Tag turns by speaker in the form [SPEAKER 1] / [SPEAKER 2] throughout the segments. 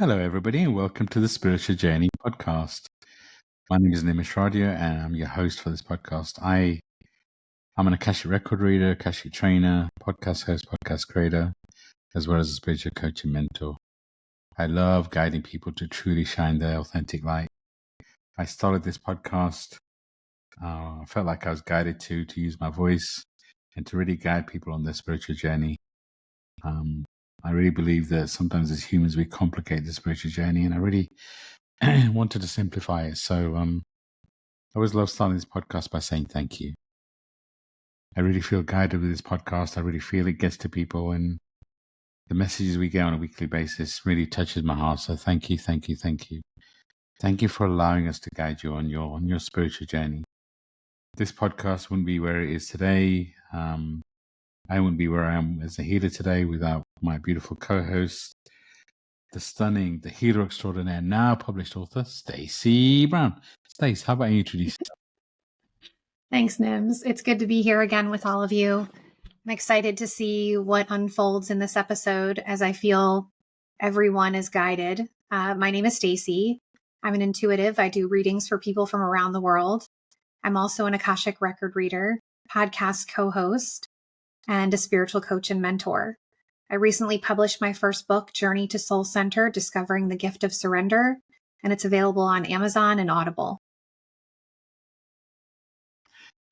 [SPEAKER 1] Hello, everybody, and welcome to the Spiritual Journey podcast. My name is Nims and I'm your host for this podcast. I'm an Akashic record reader, Akashic trainer, podcast host, podcast creator, as well as a spiritual coach and mentor. I love guiding people to truly shine their authentic light. I started this podcast. I felt like I was guided to use my voice and to really guide people on their spiritual journey. I really believe that sometimes as humans we complicate the spiritual journey, and I really wanted to simplify it. So I always love starting this podcast by saying thank you. I really feel guided with this podcast. I really feel it gets to people, and the messages we get on a weekly basis really touches my heart. So thank you, thank you, thank you. Thank you for allowing us to guide you on your spiritual journey. This podcast wouldn't be where it is today. I wouldn't be where I am as a healer today without my beautiful co-host, the healer extraordinaire, now published author, Stacey Brown. Stace, how about you introduce yourself?
[SPEAKER 2] Thanks, Nims. It's good to be here again with all of you. I'm excited to see what unfolds in this episode as I feel everyone is guided. My name is Stacey. I'm an intuitive. I do readings for people from around the world. I'm also an Akashic record reader, podcast co-host, and a spiritual coach and mentor. I recently published my first book, Journey to Soul Center, Discovering the Gift of Surrender, and it's available on Amazon and Audible.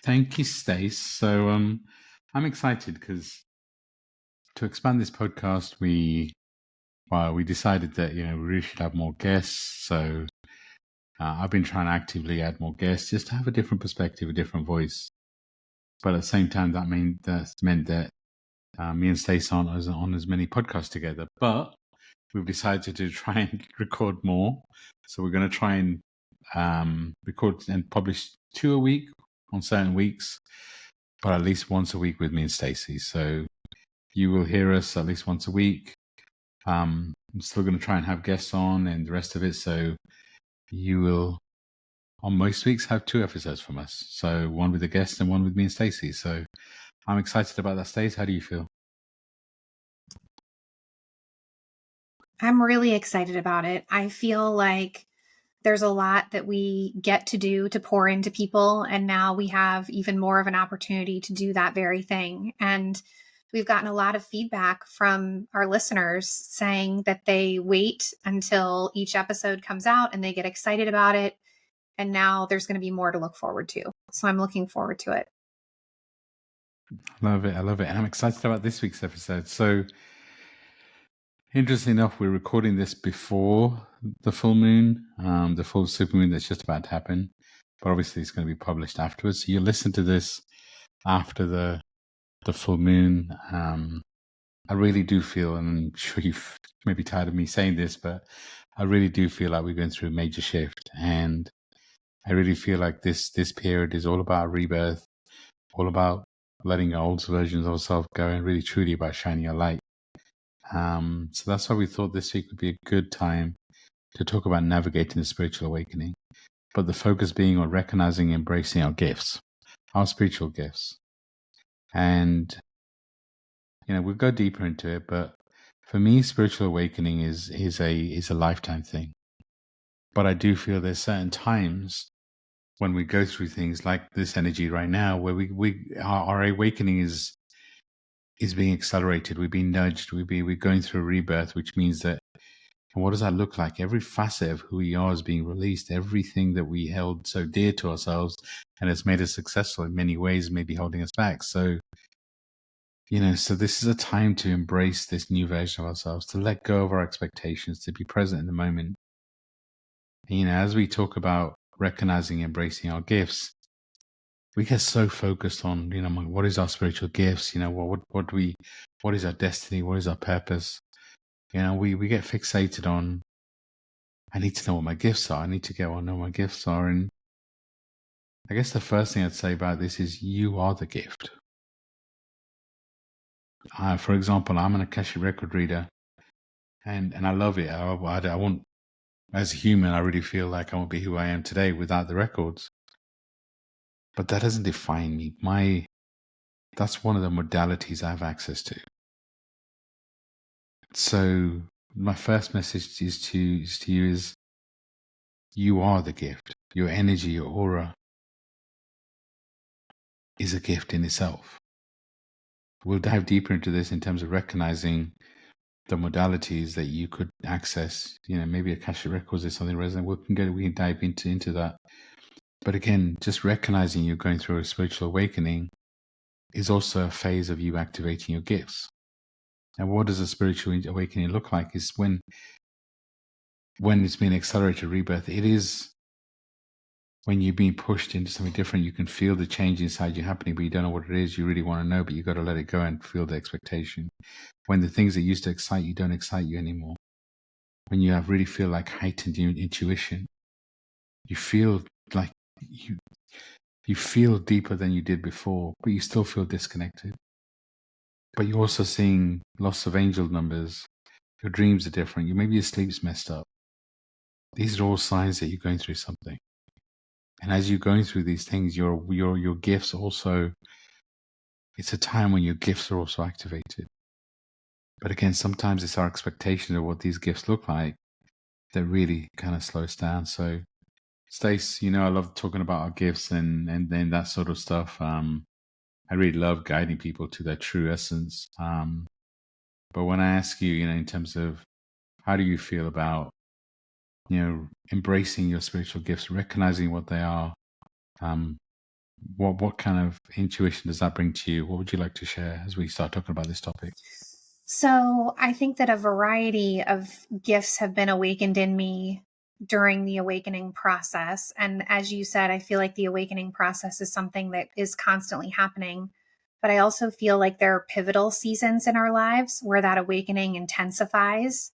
[SPEAKER 1] Thank you, Stace. So I'm excited because to expand this podcast, we decided that we really should have more guests. So I've been trying to actively add more guests just to have a different perspective, a different voice. But at the same time, that meant that me and Stace aren't on as many podcasts together. But we've decided to try and record more. So we're going to try and record and publish 2 a week on certain weeks, but at least once a week with me and Stacey. So you will hear us at least once a week. I'm still going to try and have guests on and the rest of it. So you will, on most weeks, have 2 episodes from us. So one with a guest and one with me and Stacey. So I'm excited about that, Stacey. How do you feel?
[SPEAKER 2] I'm really excited about it. I feel like there's a lot that we get to do to pour into people. And now we have even more of an opportunity to do that very thing. And we've gotten a lot of feedback from our listeners saying that they wait until each episode comes out and they get excited about it. And now there's going to be more to look forward to. So I'm looking forward to it.
[SPEAKER 1] I love it. And I'm excited about this week's episode. So interesting enough, we're recording this before the full moon, the full supermoon that's just about to happen. But obviously it's going to be published afterwards. So you listen to this after the full moon. I really do feel, and I'm sure you've maybe tired of me saying this, but I really do feel like we're going through a major shift. And I really feel like this period is all about rebirth, all about letting old versions of ourselves go, and really truly about shining a light. So that's why we thought this week would be a good time to talk about navigating the spiritual awakening, but the focus being on recognizing and embracing our gifts, our spiritual gifts. And we'll go deeper into it, but for me, spiritual awakening is a lifetime thing. But I do feel there's certain times when we go through things like this energy right now, where our awakening is being accelerated. We're being nudged. We're going through a rebirth, which means that. And what does that look like? Every facet of who we are is being released. Everything that we held so dear to ourselves and has made us successful in many ways may be holding us back. So, so this is a time to embrace this new version of ourselves, to let go of our expectations, to be present in the moment. And, as we talk about recognizing, embracing our gifts, we get so focused on, what is our spiritual gifts? What is our destiny? What is our purpose? We get fixated on, I need to know what my gifts are. I need to know what my gifts are. And I guess the first thing I'd say about this is you are the gift. For example, I'm an Akashic record reader and I love it. I want, as a human, I really feel like I won't be who I am today without the records. But that doesn't define me. That's one of the modalities I have access to. So my first message is to you is you are the gift. Your energy, your aura is a gift in itself. We'll dive deeper into this in terms of recognizing the modalities that you could access. Maybe Akashic Records is something resonant. We can dive into that. But again, just recognizing you're going through a spiritual awakening is also a phase of you activating your gifts. And what does a spiritual awakening look like? Is when it's been accelerated rebirth, it is when you're being pushed into something different. You can feel the change inside you happening, but you don't know what it is. You really want to know, but you got to let it go and feel the expectation. When the things that used to excite you don't excite you anymore. When you really feel like heightened intuition, you feel like you feel deeper than you did before, but you still feel disconnected. But you're also seeing loss of angel numbers. Your dreams are different. Maybe your sleep's messed up. These are all signs that you're going through something. And as you're going through these things, your gifts also, it's a time when your gifts are also activated. But again, sometimes it's our expectation of what these gifts look like that really kind of slows down. So, Stace, I love talking about our gifts and then that sort of stuff. I really love guiding people to their true essence. But when I ask you, in terms of how do you feel about, embracing your spiritual gifts, recognizing what they are, what kind of intuition does that bring to you? What would you like to share as we start talking about this topic?
[SPEAKER 2] So I think that a variety of gifts have been awakened in me during the awakening process. And as you said, I feel like the awakening process is something that is constantly happening. But I also feel like there are pivotal seasons in our lives where that awakening intensifies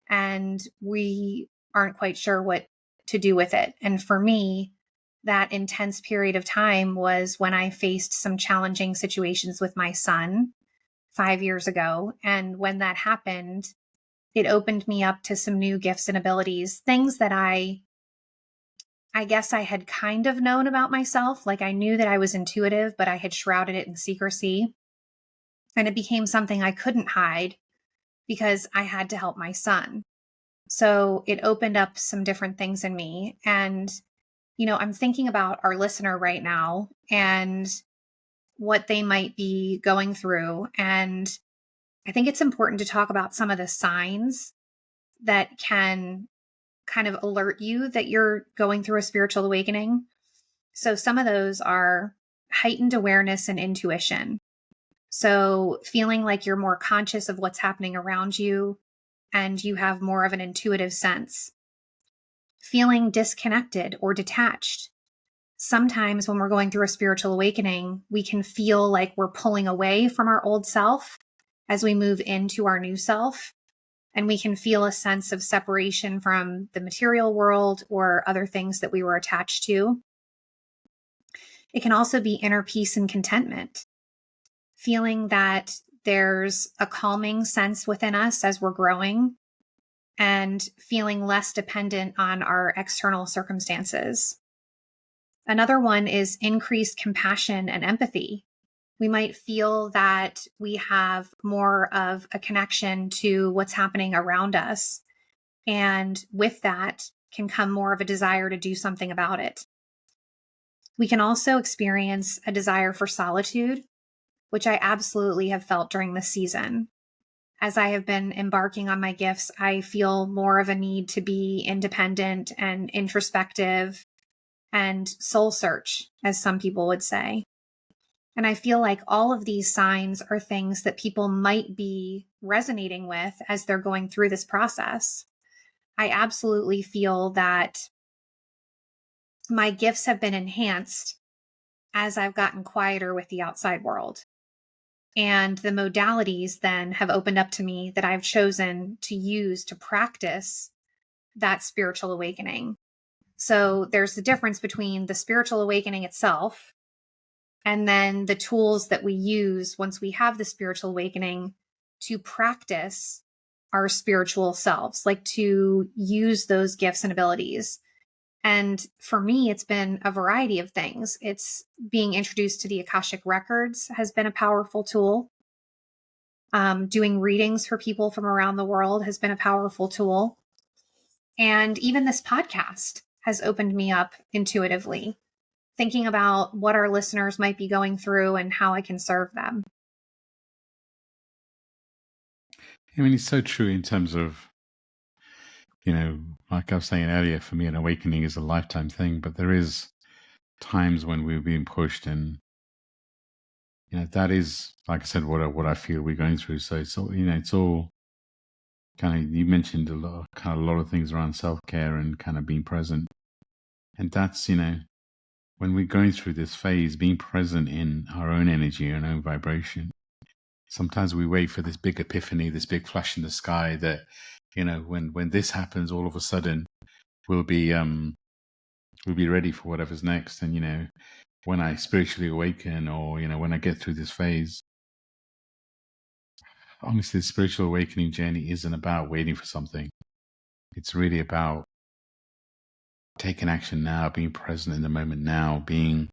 [SPEAKER 2] and we aren't quite sure what to do with it. And for me, that intense period of time was when I faced some challenging situations with my son 5 years ago. And when that happened, it opened me up to some new gifts and abilities, things that I guess I had kind of known about myself. Like I knew that I was intuitive, but I had shrouded it in secrecy. And it became something I couldn't hide because I had to help my son. So it opened up some different things in me. And, I'm thinking about our listener right now and what they might be going through. And I think it's important to talk about some of the signs that can kind of alert you that you're going through a spiritual awakening. So some of those are heightened awareness and intuition. So feeling like you're more conscious of what's happening around you and you have more of an intuitive sense. Feeling disconnected or detached. Sometimes when we're going through a spiritual awakening, we can feel like we're pulling away from our old self as we move into our new self. And we can feel a sense of separation from the material world or other things that we were attached to. It can also be inner peace and contentment, feeling that there's a calming sense within us as we're growing and feeling less dependent on our external circumstances. Another one is increased compassion and empathy. We might feel that we have more of a connection to what's happening around us. And with that can come more of a desire to do something about it. We can also experience a desire for solitude, which I absolutely have felt during this season. As I have been embarking on my gifts, I feel more of a need to be independent and introspective and soul search, as some people would say. And I feel like all of these signs are things that people might be resonating with as they're going through this process. I absolutely feel that my gifts have been enhanced as I've gotten quieter with the outside world. And the modalities then have opened up to me that I've chosen to use to practice that spiritual awakening. So there's the difference between the spiritual awakening itself and then the tools that we use once we have the spiritual awakening to practice our spiritual selves, like to use those gifts and abilities. And for me, it's been a variety of things. It's being introduced to the Akashic Records has been a powerful tool. Doing readings for people from around the world has been a powerful tool. And even this podcast has opened me up intuitively, thinking about what our listeners might be going through and how I can serve them.
[SPEAKER 1] I mean, it's so true in terms of, like I was saying earlier, for me, an awakening is a lifetime thing, but there is times when we're being pushed, and that is, like I said, what I feel we're going through. So it's all, it's all kind of, you mentioned a lot of things around self-care and kind of being present, and that's when we're going through this phase, being present in our own energy and our own vibration. Sometimes we wait for this big epiphany, this big flash in the sky that, when this happens, all of a sudden we'll be ready for whatever's next. And when I spiritually awaken, or when I get through this phase, honestly, the spiritual awakening journey isn't about waiting for something. It's really about taking action now, being present in the moment now, being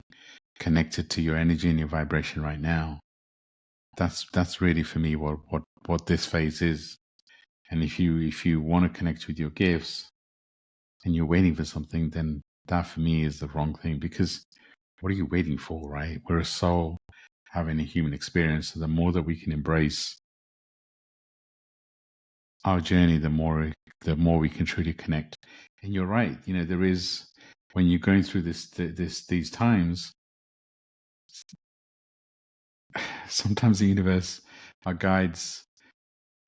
[SPEAKER 1] connected to your energy and your vibration right now. That's really for me what this phase is. And if you want to connect with your gifts and you're waiting for something, then that for me is the wrong thing, because what are you waiting for, right? We're a soul having a human experience. So the more that we can embrace our journey, the more we can truly connect. And you're right, there is, when you're going through these times, sometimes the universe, our guides,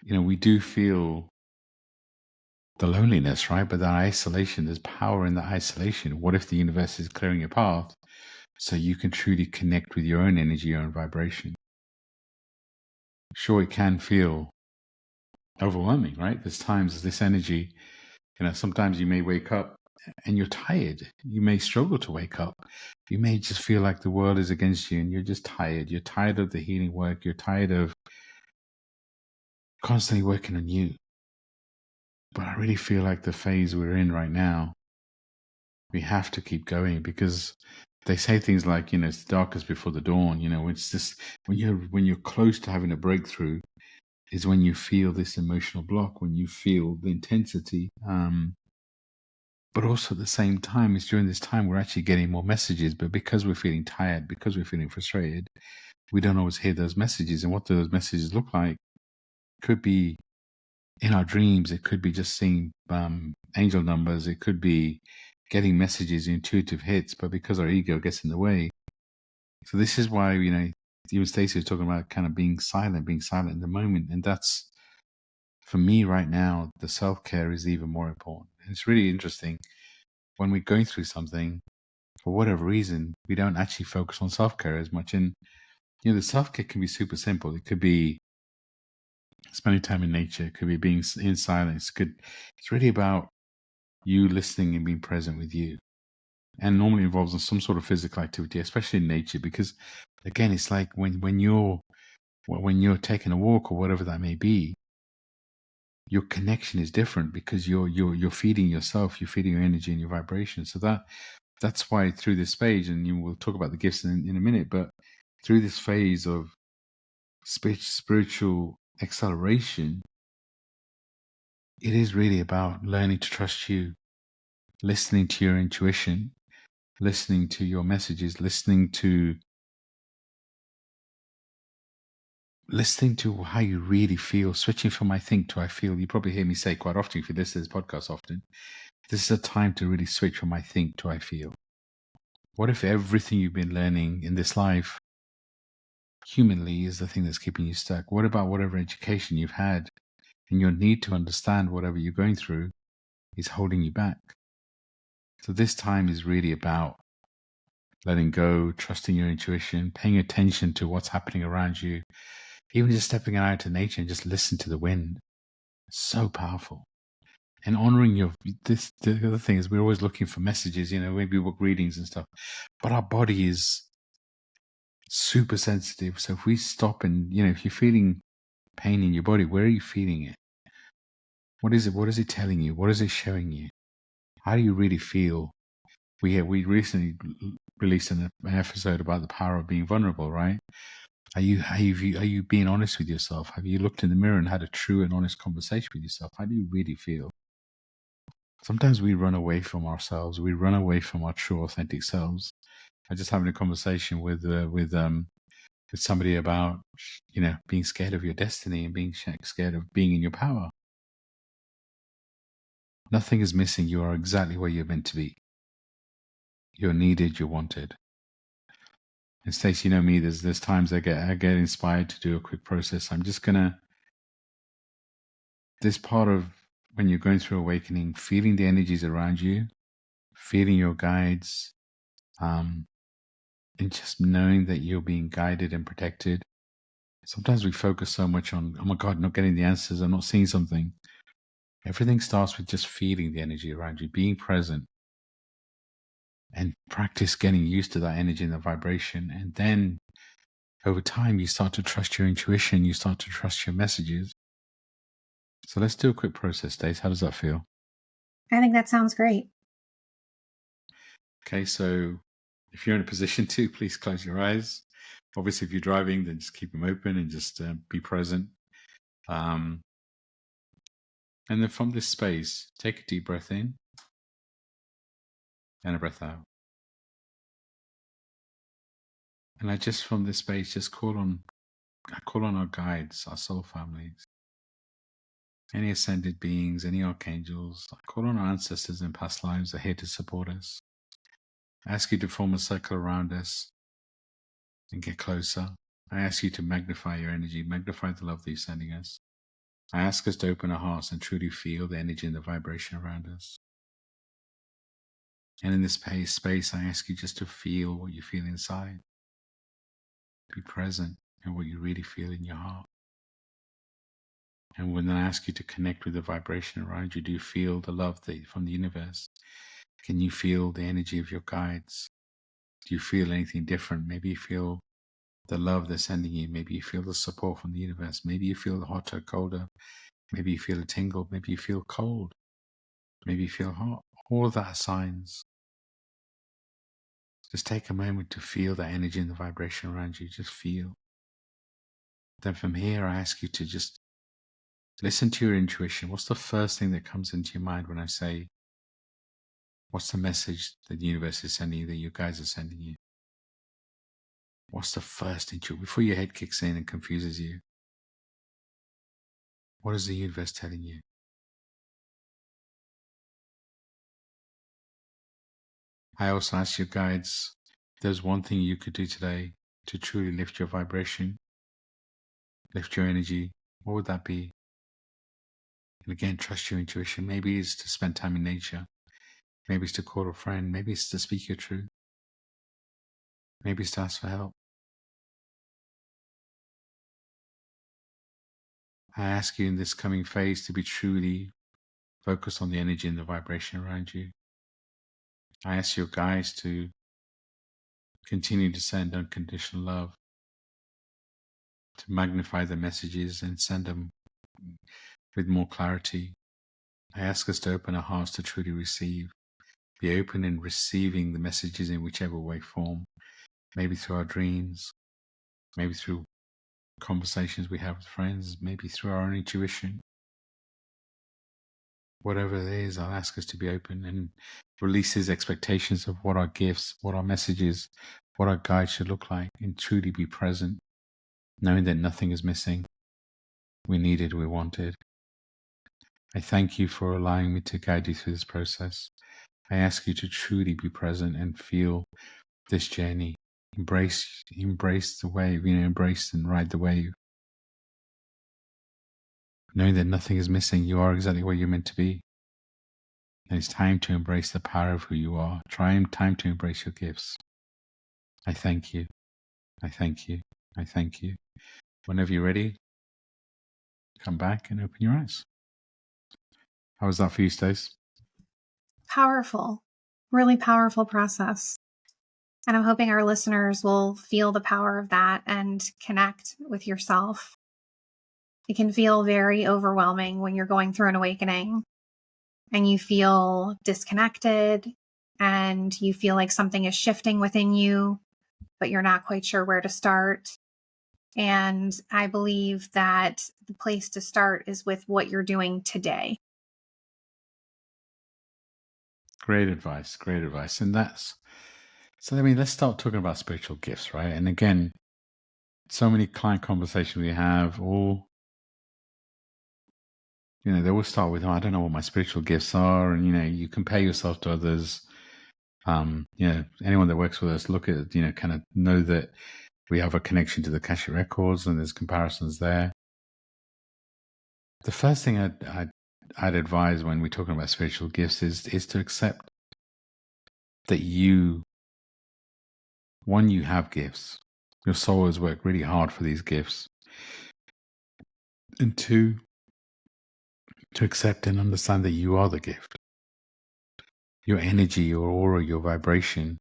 [SPEAKER 1] we do feel the loneliness, right? But that isolation, there's power in the isolation. What if the universe is clearing a path so you can truly connect with your own energy, your own vibration? Sure, it can feel overwhelming, right? There's times this energy, sometimes you may wake up and you're tired. You may struggle to wake up. You may just feel like the world is against you and you're just tired. You're tired of the healing work. You're tired of constantly working on you. But I really feel like the phase we're in right now, we have to keep going, because they say things like, it's the darkest before the dawn. It's just when you're close to having a breakthrough is when you feel this emotional block, when you feel the intensity. But also at the same time, it's during this time we're actually getting more messages. But because we're feeling tired, because we're feeling frustrated, we don't always hear those messages. And what those messages look like could be in our dreams. It could be just seeing angel numbers. It could be getting messages, intuitive hits. But because our ego gets in the way. So this is why, you and Stacey was talking about kind of being silent in the moment. And that's, for me right now, the self-care is even more important. And it's really interesting when we're going through something, for whatever reason, we don't actually focus on self-care as much. And, the self-care can be super simple. It could be spending time in nature. It could be being in silence. It's really about you listening and being present with you. And normally involves some sort of physical activity, especially in nature, because again, it's like when you're taking a walk or whatever that may be, your connection is different because you're feeding yourself, you're feeding your energy and your vibration. So that's why through this phase, and we'll talk about the gifts in a minute, but through this phase of spiritual acceleration, it is really about learning to trust you, listening to your intuition, listening to your messages, listening to how you really feel, switching from I think to I feel. You probably hear me say quite often, if you listen to this podcast often, this is a time to really switch from I think to I feel. What if everything you've been learning in this life humanly is the thing that's keeping you stuck? What about whatever education you've had and your need to understand whatever you're going through is holding you back? So this time is really about letting go, trusting your intuition, paying attention to what's happening around you, even just stepping out into nature and just listen to the wind. So powerful. And honoring the other thing is, we're always looking for messages, maybe book readings and stuff, but our body is super sensitive. So if we stop and, if you're feeling pain in your body, where are you feeling it? What is it? What is it telling you? What is it showing you? How do you really feel? We recently released an episode about the power of being vulnerable, right? Are you being honest with yourself? Have you looked in the mirror and had a true and honest conversation with yourself? How do you really feel? Sometimes we run away from ourselves. We run away from our true, authentic selves. I was just having a conversation with somebody about, being scared of your destiny and being scared of being in your power. Nothing is missing. You are exactly where you're meant to be. You're needed. You're wanted. And Stacey, you know me. There's times I get inspired to do a quick process. I'm just gonna. This part of when you're going through awakening, feeling the energies around you, feeling your guides, and just knowing that you're being guided and protected. Sometimes we focus so much on, oh my God, not getting the answers, I'm not seeing something. Everything starts with just feeling the energy around you, being present, and practice getting used to that energy and the vibration. And then over time, you start to trust your intuition, you start to trust your messages. So let's do a quick process, Dace. How does that feel?
[SPEAKER 2] I think that sounds great.
[SPEAKER 1] Okay, so if you're in a position to, please close your eyes. Obviously, if you're driving, then just keep them open and just be present. And then from this space, take a deep breath in and a breath out. And I just from this space, just call on our guides, our soul families, any ascended beings, any archangels. I call on our ancestors in past lives that are here to support us. I ask you to form a circle around us and get closer. I ask you to magnify your energy, magnify the love that you're sending us. I ask us to open our hearts and truly feel the energy and the vibration around us. And in this space, I ask you just to feel what you feel inside. Be present in what you really feel in your heart. And when I ask you to connect with the vibration around you, do you feel the love from the universe? Can you feel the energy of your guides? Do you feel anything different? Maybe you feel the love they're sending you. Maybe you feel the support from the universe. Maybe you feel hotter, colder. Maybe you feel a tingle. Maybe you feel cold. Maybe you feel hot. All of that are signs. Just take a moment to feel that energy and the vibration around you. Just feel. Then from here, I ask you to just listen to your intuition. What's the first thing that comes into your mind when I say, what's the message that the universe is sending you, that you guys are sending you? What's the first intuition? Before your head kicks in and confuses you, what is the universe telling you? I also ask your guides, if there's one thing you could do today to truly lift your vibration, lift your energy, what would that be? And again, trust your intuition. Maybe it's to spend time in nature. Maybe it's to call a friend. Maybe it's to speak your truth. Maybe it's to ask for help. I ask you in this coming phase to be truly focused on the energy and the vibration around you. I ask your guides to continue to send unconditional love, to magnify the messages and send them with more clarity. I ask us to open our hearts to truly receive, be open in receiving the messages in whichever way form, maybe through our dreams, maybe through conversations we have with friends, maybe through our own intuition. Whatever it is, I'll ask us to be open and release these expectations of what our gifts, what our messages, what our guide should look like, and truly be present, knowing that nothing is missing. We needed, we wanted. I thank you for allowing me to guide you through this process. I ask you to truly be present and feel this journey. Embrace the wave, embrace and ride the wave. Knowing that nothing is missing, you are exactly where you're meant to be. And it's time to embrace the power of who you are. Time to embrace your gifts. I thank you. I thank you. I thank you. Whenever you're ready, come back and open your eyes. How was that for you, Stace?
[SPEAKER 2] Powerful, really powerful process. And I'm hoping our listeners will feel the power of that and connect with yourself. It can feel very overwhelming when you're going through an awakening and you feel disconnected and you feel like something is shifting within you, but you're not quite sure where to start. And I believe that the place to start is with what you're doing today.
[SPEAKER 1] Great advice. Great advice. And so, I mean, let's start talking about spiritual gifts, right? And again, so many client conversations we have, all, they all start with, oh, I don't know what my spiritual gifts are. And, you compare yourself to others. Anyone that works with us, look at, kind of know that we have a connection to the Akashic records and there's comparisons there. The first thing I'd advise when we're talking about spiritual gifts is to accept that you have gifts. Your soul has worked really hard for these gifts. And two, to accept and understand that you are the gift. Your energy, your aura, your vibration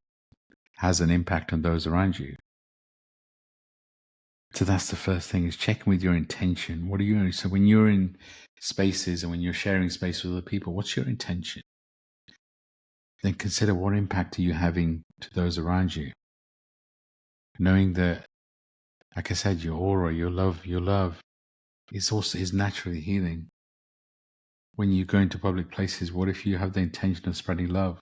[SPEAKER 1] has an impact on those around you. So that's the first thing, is checking with your intention. What are you? So when you're in spaces and when you're sharing space with other people, what's your intention? Then consider, what impact are you having to those around you? Knowing that, like I said, your aura, your love is naturally healing. When you go into public places, what if you have the intention of spreading love?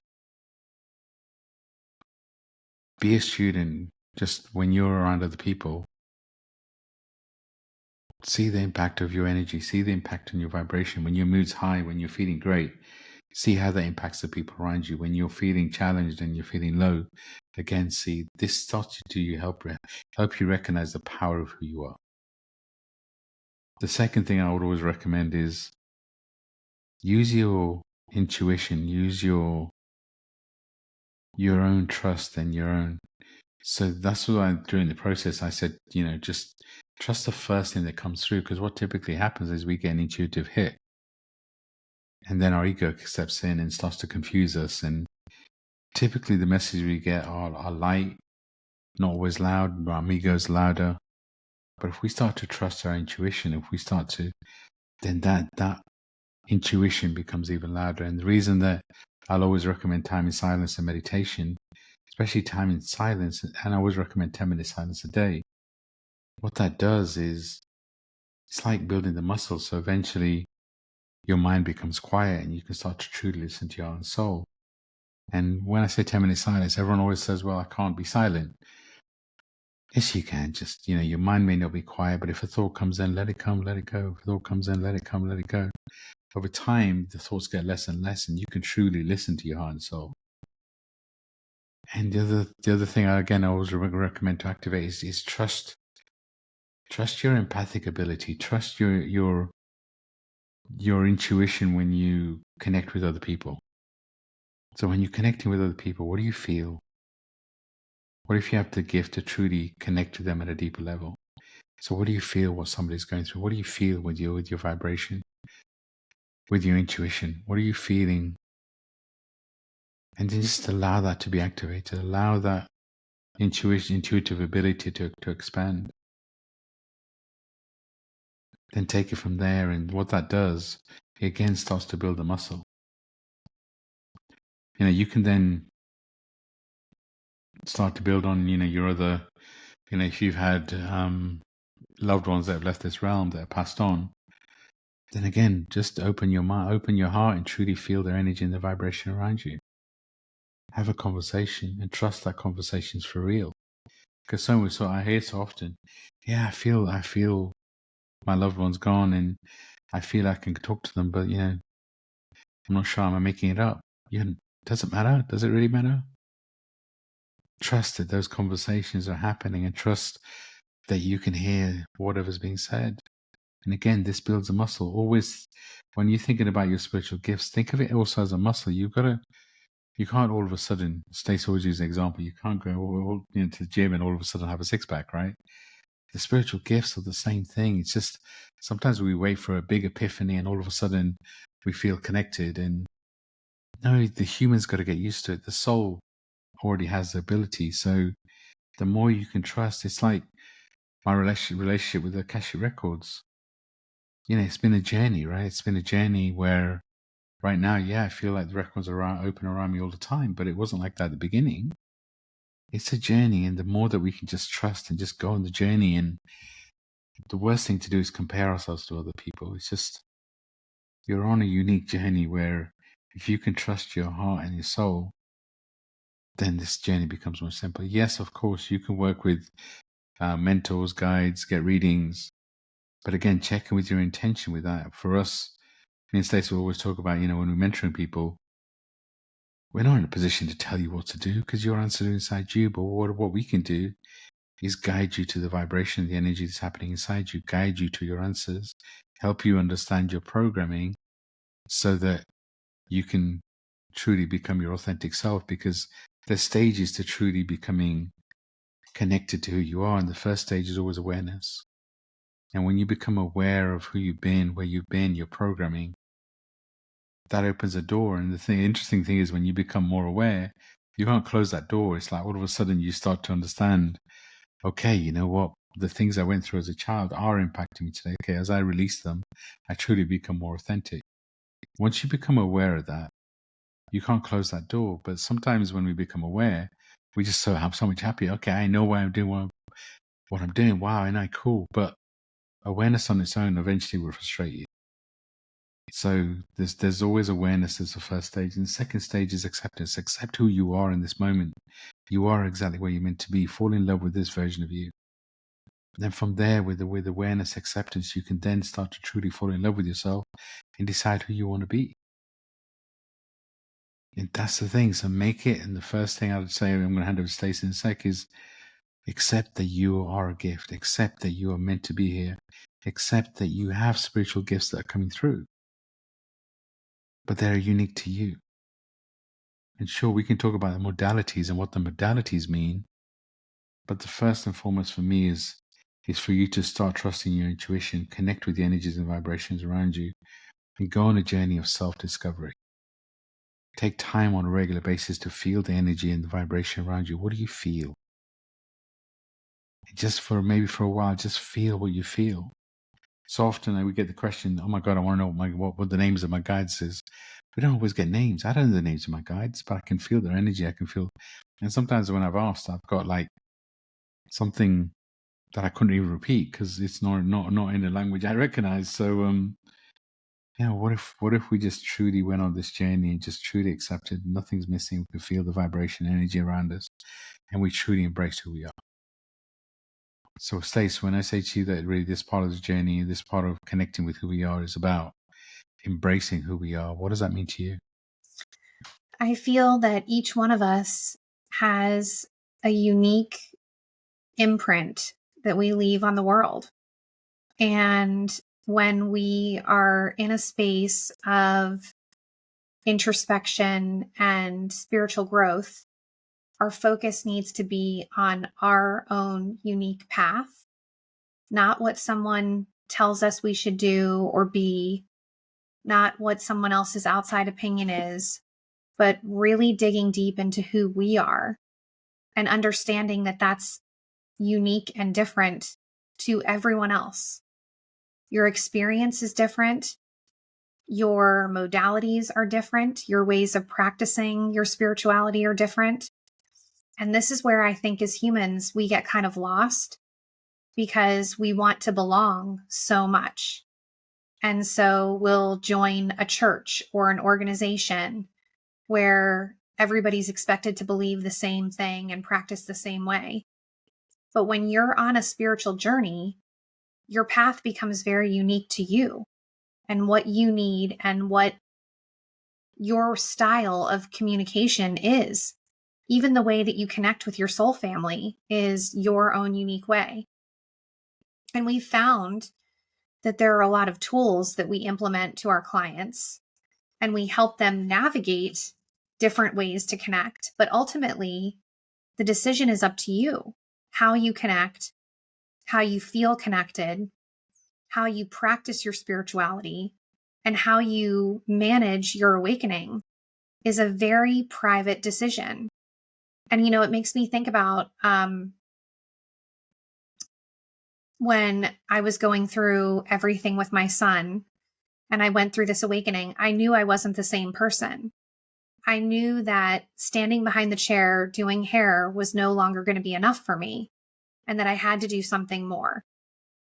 [SPEAKER 1] Be a student. Just when you're around other people, see the impact of your energy, see the impact on your vibration. When your mood's high, when you're feeling great, see how that impacts the people around you. When you're feeling challenged and you're feeling low, again, see this starts to help you recognize the power of who you are. The second thing I would always recommend is use your intuition, use your own trust and your own. So that's what I, during the process, I said, just trust the first thing that comes through, because what typically happens is we get an intuitive hit and then our ego steps in and starts to confuse us. And typically the messages we get are light, not always loud, our ego's louder. But if we start to trust our intuition, if we start to, then that intuition becomes even louder. And the reason that I'll always recommend time in silence and meditation, especially time in silence, and I always recommend 10 minutes silence a day. What that does is, it's like building the muscle. So eventually your mind becomes quiet and you can start to truly listen to your own soul. And when I say 10 minutes silence, everyone always says, well, I can't be silent. Yes, you can. Just, your mind may not be quiet, but if a thought comes in, let it come, let it go. If a thought comes in, let it come, let it go. Over time, the thoughts get less and less, and you can truly listen to your heart and soul. And the other thing, again, I always recommend to activate is trust. Trust your empathic ability. Trust your intuition when you connect with other people. So when you're connecting with other people, what do you feel? What if you have the gift to truly connect to them at a deeper level? So what do you feel what somebody's going through? What do you feel with your vibration, with your intuition? What are you feeling? And then just allow that to be activated. Allow that intuitive ability to expand. Then take it from there. And what that does, it again starts to build a muscle. You can then start to build on, your other, if you've had loved ones that have left this realm, that have passed on, then again, just open your mind, open your heart, and truly feel their energy and the vibration around you. Have a conversation and trust that conversation's for real. Because so I hear so often, yeah, I feel my loved one's gone and I feel I can talk to them, but I'm not sure, am I making it up? Doesn't matter. Does it really matter? Trust that those conversations are happening, and trust that you can hear whatever's being said. And again, this builds a muscle. Always, when you're thinking about your spiritual gifts, think of it also as a muscle. You can't all of a sudden, Stacey always uses an example, you can't go to the gym and all of a sudden have a six-pack, right? The spiritual gifts are the same thing. It's just sometimes we wait for a big epiphany and all of a sudden we feel connected. And no, the human's got to get used to it. The soul already has the ability. So the more you can trust, it's like my relationship with the Akashic records. It's been a journey, right? It's been a journey where right now, yeah, I feel like the records are open around me all the time, but it wasn't like that at the beginning. It's a journey, and the more that we can just trust and just go on the journey, and the worst thing to do is compare ourselves to other people. It's just, you're on a unique journey where if you can trust your heart and your soul, then this journey becomes more simple. Yes, of course, you can work with mentors, guides, get readings, but again, check in with your intention with that. For us, me and Stacey will always talk about, when we're mentoring people, we're not in a position to tell you what to do because your answer is inside you. But what we can do is guide you to the vibration, the energy that's happening inside you, guide you to your answers, help you understand your programming so that you can truly become your authentic self, because there's stages to truly becoming connected to who you are. And the first stage is always awareness. And when you become aware of who you've been, where you've been, your programming, that opens a door. And the interesting thing is when you become more aware, you can't close that door. It's like all of a sudden you start to understand, okay, you know what? The things I went through as a child are impacting me today. Okay, as I release them, I truly become more authentic. Once you become aware of that, you can't close that door. But sometimes when we become aware, we just have so much happy. Okay, I know why I'm doing what I'm doing. Wow, and I cool. But awareness on its own eventually will frustrate you. So there's always awareness as the first stage. And the second stage is acceptance. Accept who you are in this moment. You are exactly where you're meant to be. Fall in love with this version of you. Then from there, with awareness, acceptance, you can then start to truly fall in love with yourself and decide who you want to be. And that's the thing. So make it. And the first thing I would say, I'm going to hand over to Stacey in a sec, is accept that you are a gift. Accept that you are meant to be here. Accept that you have spiritual gifts that are coming through, but they're unique to you. And sure, we can talk about the modalities and what the modalities mean. But the first and foremost for me is for you to start trusting your intuition, connect with the energies and vibrations around you, and go on a journey of self-discovery. Take time on a regular basis to feel the energy and the vibration around you. What do you feel? Just for a while, just feel what you feel. So often we get the question, oh my God, I want to know what the names of my guides is. We don't always get names. I don't know the names of my guides, but I can feel their energy. I can feel. And sometimes when I've asked, I've got like something that I couldn't even repeat because it's not in a language I recognize. So, what if we just truly went on this journey and just truly accepted nothing's missing? We can feel the vibration, energy around us, and we truly embrace who we are. So, Stace, when I say to you that really this part of the journey, this part of connecting with who we are is about embracing who we are, what does that mean to you?
[SPEAKER 2] I feel that each one of us has a unique imprint that we leave on the world. And when we are in a space of introspection and spiritual growth, our focus needs to be on our own unique path, not what someone tells us we should do or be, not what someone else's outside opinion is, but really digging deep into who we are and understanding that that's unique and different to everyone else. Your experience is different. Your modalities are different. Your ways of practicing your spirituality are different. And this is where I think as humans, we get kind of lost because we want to belong so much. And so we'll join a church or an organization where everybody's expected to believe the same thing and practice the same way. But when you're on a spiritual journey, your path becomes very unique to you and what you need and what your style of communication is. Even the way that you connect with your soul family is your own unique way. And we've found that there are a lot of tools that we implement to our clients and we help them navigate different ways to connect. But ultimately, the decision is up to you. How you connect, how you feel connected, how you practice your spirituality, and how you manage your awakening is a very private decision. And, it makes me think about when I was going through everything with my son and I went through this awakening, I knew I wasn't the same person. I knew that standing behind the chair doing hair was no longer going to be enough for me and that I had to do something more.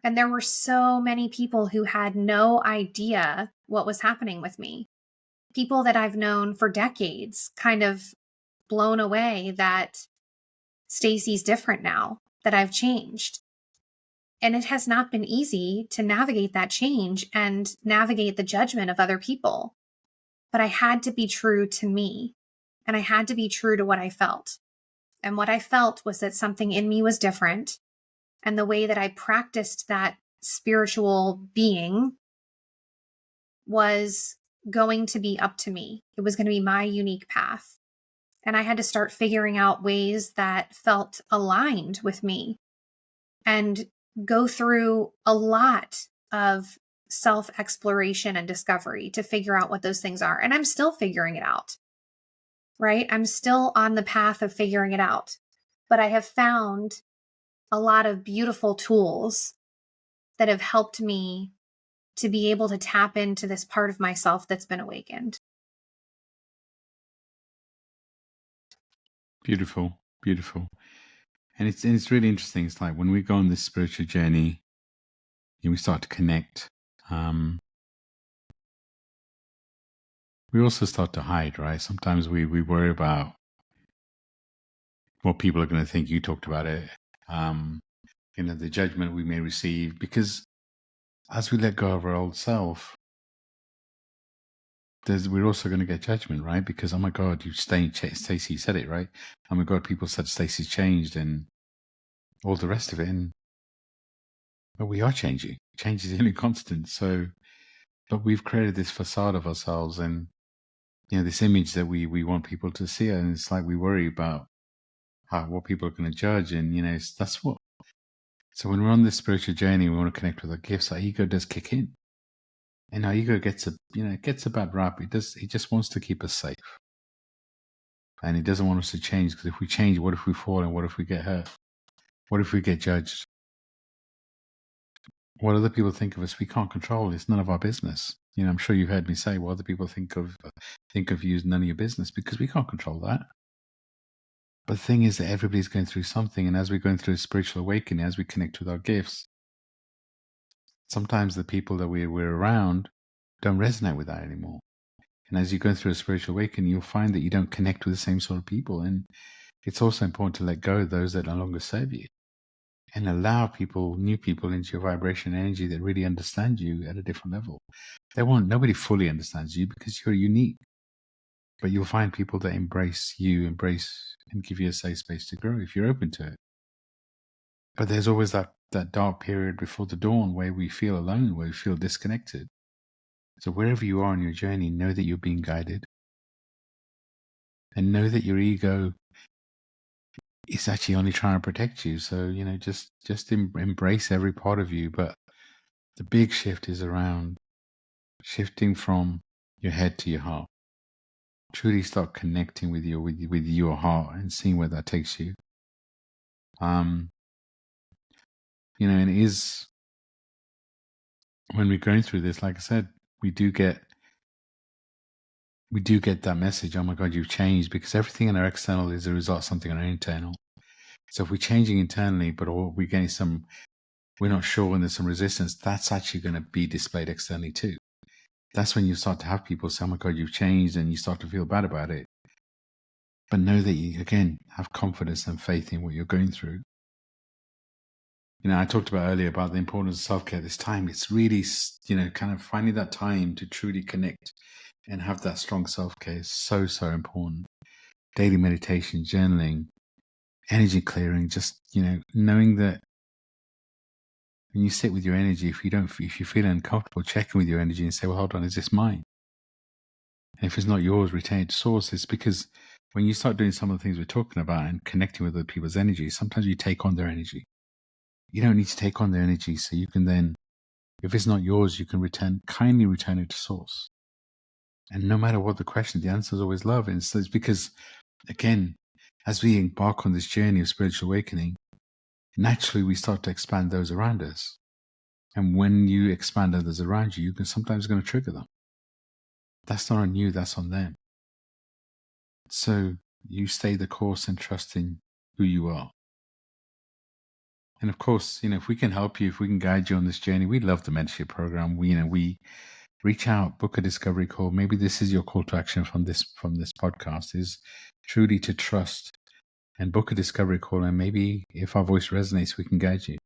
[SPEAKER 2] And there were so many people who had no idea what was happening with me. People that I've known for decades, kind of blown away that Stacey's different now, that I've changed. And it has not been easy to navigate that change and navigate the judgment of other people. But I had to be true to me, and I had to be true to what I felt. And what I felt was that something in me was different. And the way that I practiced that spiritual being was going to be up to me. It was going to be my unique path. And I had to start figuring out ways that felt aligned with me and go through a lot of self-exploration and discovery to figure out what those things are. And I'm still figuring it out, right? I'm still on the path of figuring it out. But I have found a lot of beautiful tools that have helped me to be able to tap into this part of myself that's been awakened.
[SPEAKER 1] Beautiful, beautiful. And it's really interesting. It's like when we go on this spiritual journey and we start to connect, we also start to hide, right? Sometimes we worry about what people are going to think. You talked about it. The judgment we may receive, because as we let go of our old self, we're also going to get judgment, right? Because, oh my God, Stacey said it, right? Oh my God, people said Stacey's changed and all the rest of it. But we are changing. Change is the only constant. But we've created this facade of ourselves and, this image that we want people to see. And it's like we worry about what people are going to judge. And, so when we're on this spiritual journey, we want to connect with our gifts. Our ego does kick in. And our ego gets a bad rap. He just wants to keep us safe. And he doesn't want us to change, because if we change, what if we fall and what if we get hurt? What if we get judged? What other people think of us, we can't control. It's none of our business. I'm sure you've heard me say, what other people think of you is none of your business, because we can't control that. But the thing is that everybody's going through something. And as we're going through a spiritual awakening, as we connect with our gifts, sometimes the people that we're around don't resonate with that anymore. And as you go through a spiritual awakening, you'll find that you don't connect with the same sort of people. And it's also important to let go of those that no longer serve you and allow new people into your vibration energy that really understand you at a different level. Nobody fully understands you because you're unique, but you'll find people that embrace and give you a safe space to grow if you're open to it. But there's always that dark period before the dawn where we feel alone, where we feel disconnected. So wherever you are on your journey, know that you're being guided, and know that your ego is actually only trying to protect you. So, just embrace every part of you. But the big shift is around shifting from your head to your heart. Truly start connecting with your heart and seeing where that takes you. And it is, when we're going through this, like I said, we do get that message, oh my God, you've changed, because everything in our external is a result of something in our internal. So if we're changing internally, but we're getting we're not sure when there's some resistance, that's actually going to be displayed externally too. That's when you start to have people say, oh my God, you've changed, and you start to feel bad about it. But know that you, again, have confidence and faith in what you're going through. I talked about earlier about the importance of self-care this time. It's really, kind of finding that time to truly connect and have that strong self-care is so, so important. Daily meditation, journaling, energy clearing, just, knowing that when you sit with your energy, if you feel uncomfortable, check in with your energy and say, well, hold on, is this mine? And if it's not yours, return it to source. It's because when you start doing some of the things we're talking about and connecting with other people's energy, sometimes you take on their energy. You don't need to take on their energy. So you can then, if it's not yours, you can kindly return it to source. And no matter what the question, the answer is always love. And so it's because, again, as we embark on this journey of spiritual awakening, naturally we start to expand those around us. And when you expand others around you, sometimes going to trigger them. That's not on you, that's on them. So you stay the course and trust in who you are. And of course, if we can help you, if we can guide you on this journey, we love the mentorship program. We reach out, book a discovery call. Maybe this is your call to action from this podcast, is truly to trust and book a discovery call. And maybe if our voice resonates, we can guide you.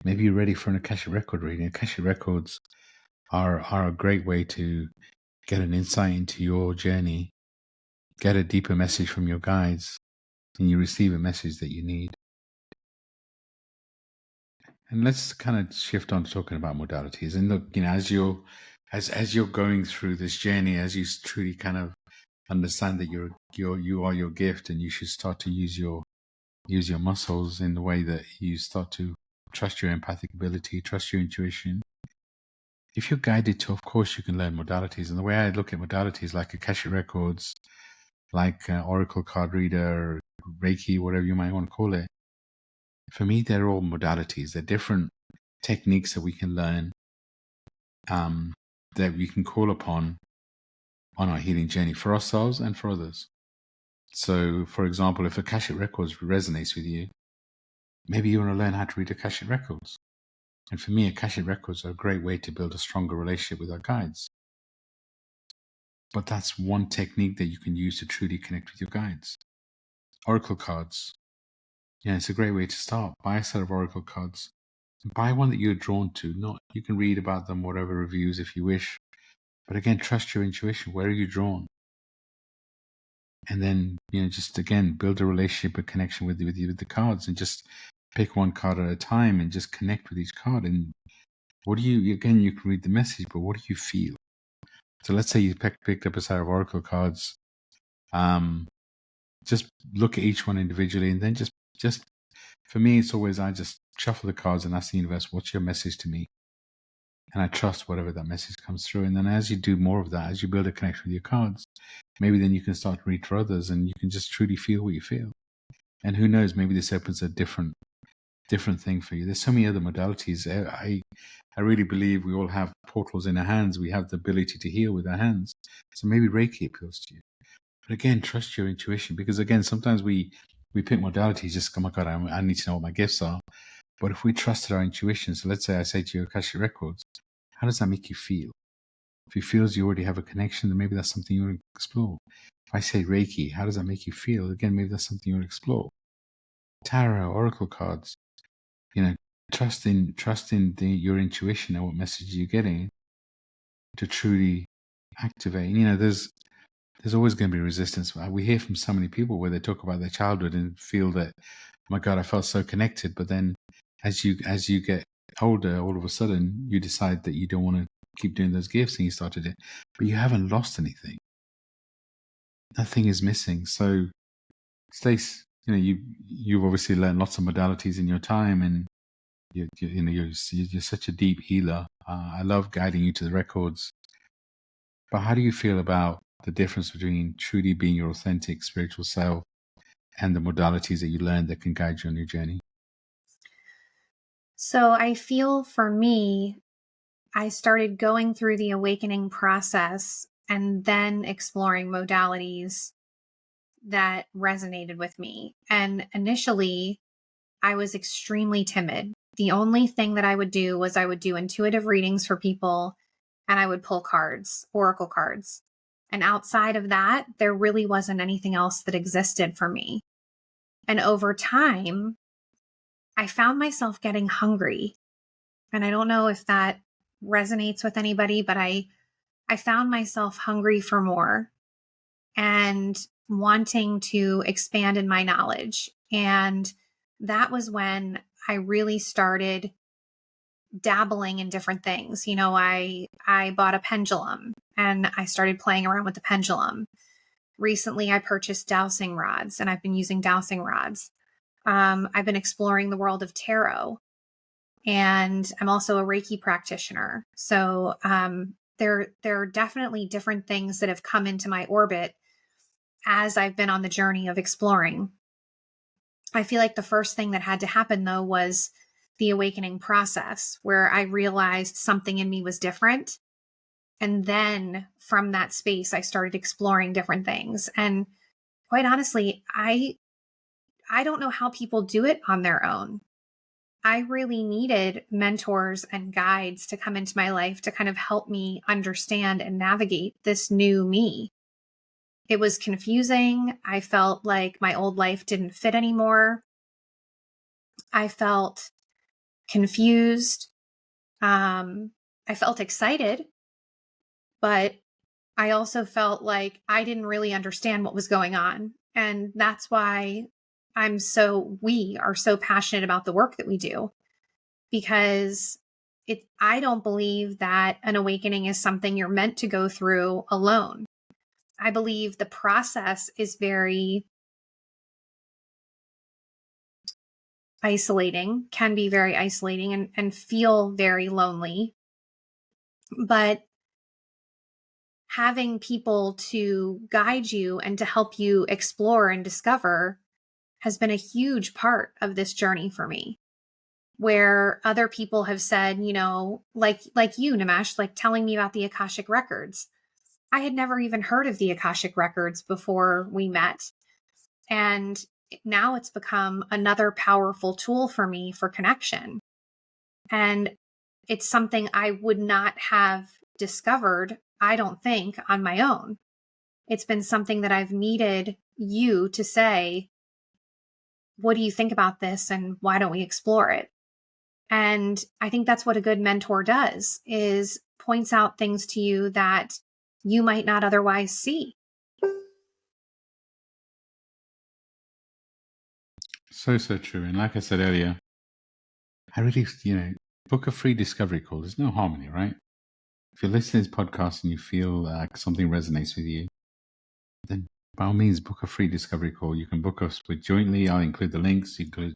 [SPEAKER 1] Maybe you're ready for an Akashic record reading. Akashic records are a great way to get an insight into your journey, get a deeper message from your guides, and you receive a message that you need. And let's kind of shift on to talking about modalities. And look, as you're going through this journey, as you truly kind of understand that you are your gift, and you should start to use your muscles in the way that you start to trust your empathic ability, trust your intuition. If you're guided to, of course, you can learn modalities. And the way I look at modalities, like Akashic records, like Oracle card reader, Reiki, whatever you might want to call it, for me, they're all modalities. They're different techniques that we can learn, that we can call upon on our healing journey for ourselves and for others. So, for example, if Akashic records resonates with you, maybe you want to learn how to read Akashic records. And for me, Akashic records are a great way to build a stronger relationship with our guides. But that's one technique that you can use to truly connect with your guides. Oracle cards. Yeah, it's a great way to start. Buy a set of Oracle cards. Buy one that you're drawn to. Not, you can read about them, whatever reviews if you wish. But again, trust your intuition. Where are you drawn? And then, just again, build a relationship, a connection with the cards, and just pick one card at a time and just connect with each card. And you can read the message, but what do you feel? So let's say you picked up a set of Oracle cards. Just look at each one individually, and then just for me, it's always, I just shuffle the cards and ask the universe, what's your message to me? And I trust whatever that message comes through. And then as you do more of that, as you build a connection with your cards, maybe then you can start to read for others, and you can just truly feel what you feel. And who knows, maybe this opens a different thing for you. There's so many other modalities. I really believe we all have portals in our hands. We have the ability to heal with our hands. So maybe Reiki appeals to you. But again, trust your intuition, because again, sometimes we pick modalities just, oh my God, I need to know what my gifts are. But if we trusted our intuition, so let's say I say to you, Akashic records, how does that make you feel? If it feels you already have a connection, then maybe that's something you want to explore. If I say Reiki, how does that make you feel? Again, maybe that's something you want to explore. Tarot, Oracle cards, trust in your intuition and what messages you're getting to truly activate. There's always going to be resistance. We hear from so many people where they talk about their childhood and feel that, oh my God, I felt so connected. But then as you get older, all of a sudden you decide that you don't want to keep doing those gifts, and you started it, but you haven't lost anything. Nothing is missing. So Stace, you've obviously learned lots of modalities in your time, and you're such a deep healer. I love guiding you to the records. But how do you feel about the difference between truly being your authentic spiritual self and the modalities that you learn that can guide you on your journey?
[SPEAKER 2] So I feel, for me, I started going through the awakening process and then exploring modalities that resonated with me. And initially, I was extremely timid. The only thing that I would do was I would do intuitive readings for people, and I would pull cards, oracle cards. And outside of that, there really wasn't anything else that existed for me. And over time, I found myself getting hungry. And I don't know if that resonates with anybody, but I found myself hungry for more and wanting to expand in my knowledge. And that was when I really started dabbling in different things. I bought a pendulum and I started playing around with the pendulum. Recently, I purchased dowsing rods, and I've been using dowsing rods. I've been exploring the world of tarot, and I'm also a Reiki practitioner. So there are definitely different things that have come into my orbit as I've been on the journey of exploring. I feel like the first thing that had to happen, though, was the awakening process, where I realized something in me was different. And then from that space, I started exploring different things. And quite honestly, I don't know how people do it on their own. I really needed mentors and guides to come into my life to kind of help me understand and navigate this new me. It was confusing. I felt like my old life didn't fit anymore. I felt confused. I felt excited, but I also felt like I didn't really understand what was going on. And that's why we are so passionate about the work that we do, because I don't believe that an awakening is something you're meant to go through alone. I believe the process is very isolating, can be very isolating and feel very lonely. But having people to guide you and to help you explore and discover has been a huge part of this journey for me. Where other people have said, like you, Nimesh, like telling me about the Akashic records. I had never even heard of the Akashic records before we met. And now it's become another powerful tool for me for connection. And it's something I would not have discovered, I don't think, on my own. It's been something that I've needed you to say, what do you think about this? And why don't we explore it? And I think that's what a good mentor does, is points out things to you that you might not otherwise see.
[SPEAKER 1] So true. And like I said earlier, I really, book a free discovery call. There's no harm in it, right? If you're listening to this podcast and you feel like something resonates with you, then by all means, book a free discovery call. You can book us with jointly. I'll include the links, include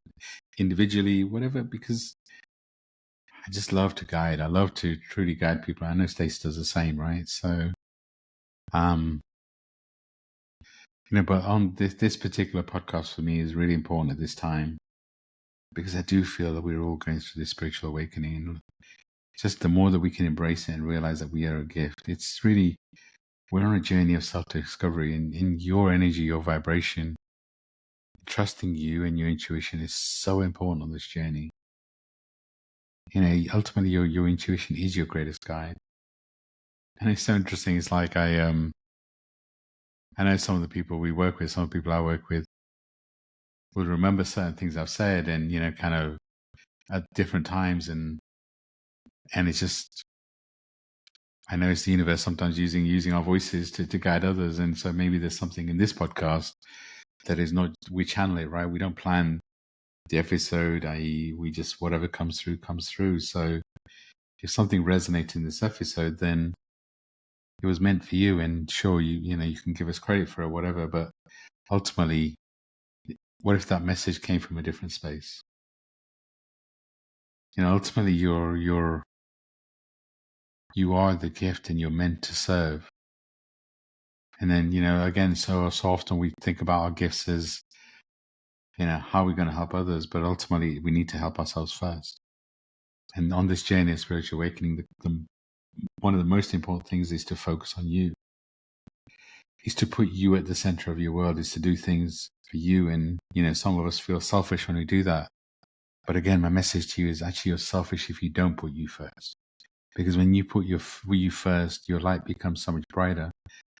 [SPEAKER 1] individually, whatever, because I just love to guide. I love to truly guide people. I know Stacey does the same, right? So, but on this particular podcast for me is really important at this time, because I do feel that we're all going through this spiritual awakening. Just the more that we can embrace it and realize that we are a gift, it's really, we're on a journey of self-discovery, and in your energy, your vibration, trusting you and your intuition is so important on this journey. Ultimately your intuition is your greatest guide. And it's so interesting. It's like I know some of the people we work with, some of the people I work with will remember certain things I've said, and kind of at different times, and it's just, I know it's the universe sometimes using our voices to guide others. And so maybe there's something in this podcast that is not, we channel it, right? We don't plan the episode, i.e. we just, whatever comes through. So if something resonates in this episode, then it was meant for you. And sure, you can give us credit for it, whatever, but ultimately, what if that message came from a different space? Ultimately you are the gift and you're meant to serve. And then, again, so often we think about our gifts as, how are we going to help others? But ultimately we need to help ourselves first. And on this journey of spiritual awakening, one of the most important things is to focus on you, is to put you at the center of your world, is to do things for you. And, some of us feel selfish when we do that. But again, my message to you is actually you're selfish if you don't put you first. Because when you put you first, your light becomes so much brighter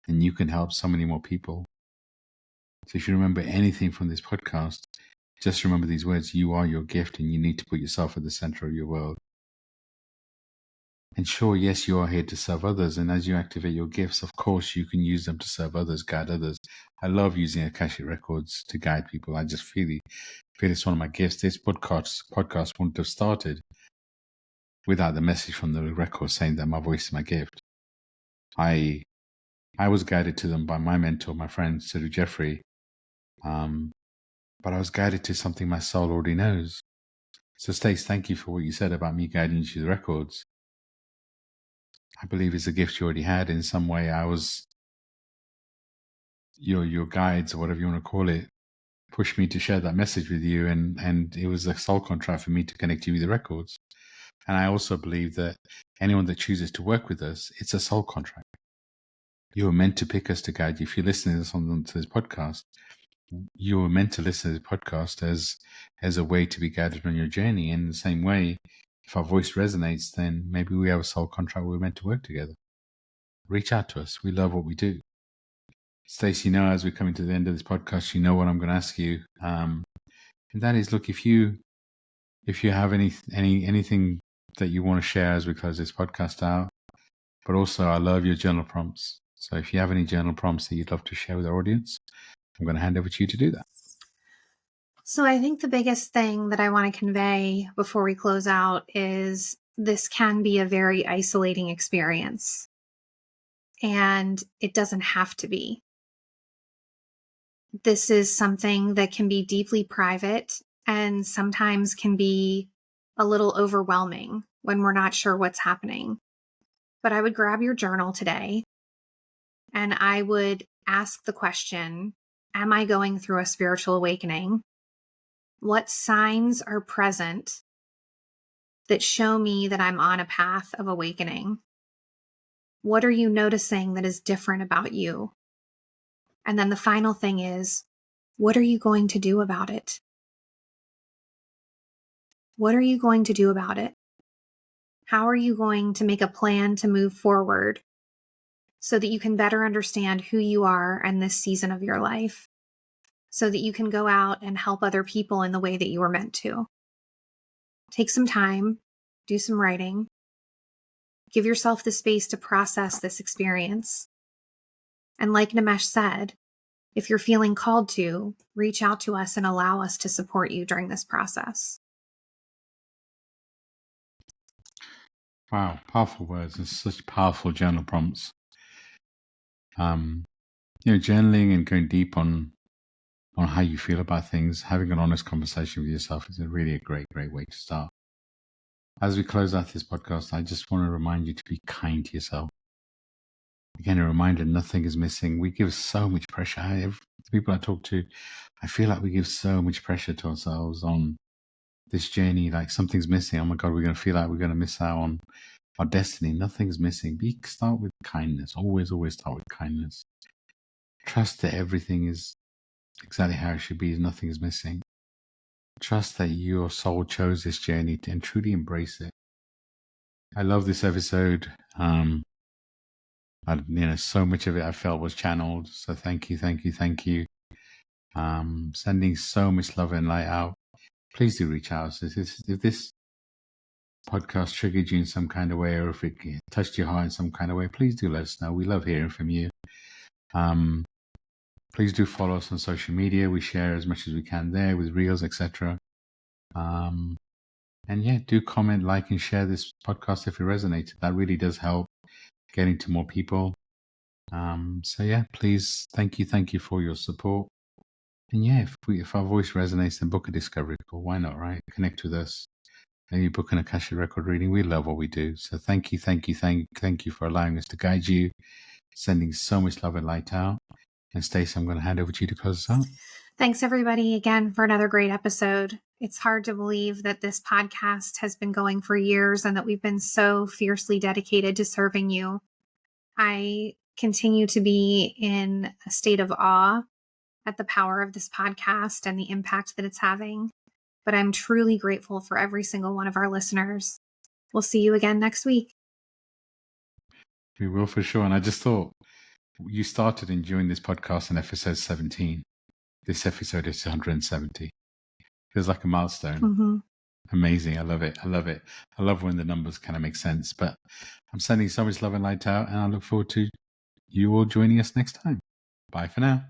[SPEAKER 1] and you can help so many more people. So if you remember anything from this podcast, just remember these words: you are your gift and you need to put yourself at the center of your world. And sure, yes, you are here to serve others. And as you activate your gifts, of course, you can use them to serve others, guide others. I love using Akashic records to guide people. I just feel it's one of my gifts. This podcast wouldn't have started without the message from the record saying that my voice is my gift. I was guided to them by my mentor, my friend, Sidhu Jeffrey. But I was guided to something my soul already knows. So Stace, thank you for what you said about me guiding you to the records. I believe it's a gift you already had in some way. I was your guides, or whatever you want to call it, pushed me to share that message with you, and it was a soul contract for me to connect you with the records. And I also believe that anyone that chooses to work with us, it's a soul contract. You were meant to pick us to guide you. If you're listening to this podcast, you were meant to listen to the podcast as a way to be guided on your journey. And in the same way, if our voice resonates, then maybe we have a soul contract. We're meant to work together. Reach out to us. We love what we do. Stacey, as we're coming to the end of this podcast, you know what I'm going to ask you. And that is, look, if you have anything that you want to share as we close this podcast out, but also I love your journal prompts. So if you have any journal prompts that you'd love to share with our audience, I'm going to hand over to you to do that.
[SPEAKER 2] So I think the biggest thing that I want to convey before we close out is this can be a very isolating experience. And it doesn't have to be. This is something that can be deeply private and sometimes can be a little overwhelming when we're not sure what's happening. But I would grab your journal today and I would ask the question, am I going through a spiritual awakening? What signs are present that show me that I'm on a path of awakening? What are you noticing that is different about you? And then the final thing is, what are you going to do about it? What are you going to do about it? How are you going to make a plan to move forward so that you can better understand who you are and this season of your life, so that you can go out and help other people in the way that you were meant to? Take some time, do some writing, give yourself the space to process this experience. And like Nimesh said, if you're feeling called to, reach out to us and allow us to support you during this process.
[SPEAKER 1] Wow, powerful words and such powerful journal prompts. Journaling and going deep on how you feel about things, having an honest conversation with yourself is really a great way to start. As we close out this podcast, I just want to remind you to be kind to yourself. Again, a reminder, nothing is missing. We give so much pressure. The people I talk to, I feel like we give so much pressure to ourselves on this journey, like something's missing. Oh my God, we're going to feel like we're going to miss out on our destiny. Nothing's missing. Start with kindness. Always start with kindness. Trust that everything is exactly how it should be. Nothing is missing. Trust that your soul chose this journey and truly embrace it. I love this episode. So much of it I felt was channeled. So thank you. Sending so much love and light out. Please do reach out. If this podcast triggered you in some kind of way, or if it touched your heart in some kind of way, please do let us know. We love hearing from you. Please do follow us on social media. We share as much as we can there with reels, etc. And do comment, like, and share this podcast if it resonated. That really does help getting to more people. Please, thank you for your support. And if our voice resonates, then book a discovery call. Why not, right? Connect with us. Maybe book an Akashic record reading. We love what we do. So thank you for allowing us to guide you, sending so much love and light out. And Stacey, I'm going to hand over to you to close us out.
[SPEAKER 2] Thanks everybody again for another great episode. It's hard to believe that this podcast has been going for years and that we've been so fiercely dedicated to serving you. I continue to be in a state of awe at the power of this podcast and the impact that it's having. But I'm truly grateful for every single one of our listeners. We'll see you again next week.
[SPEAKER 1] We will, for sure. And I just thought, you started enjoying this podcast in episode 17. This episode is 170. Feels like a milestone.
[SPEAKER 2] Mm-hmm.
[SPEAKER 1] Amazing. I love it. I love when the numbers kind of make sense. But I'm sending so much love and light out, and I look forward to you all joining us next time. Bye for now.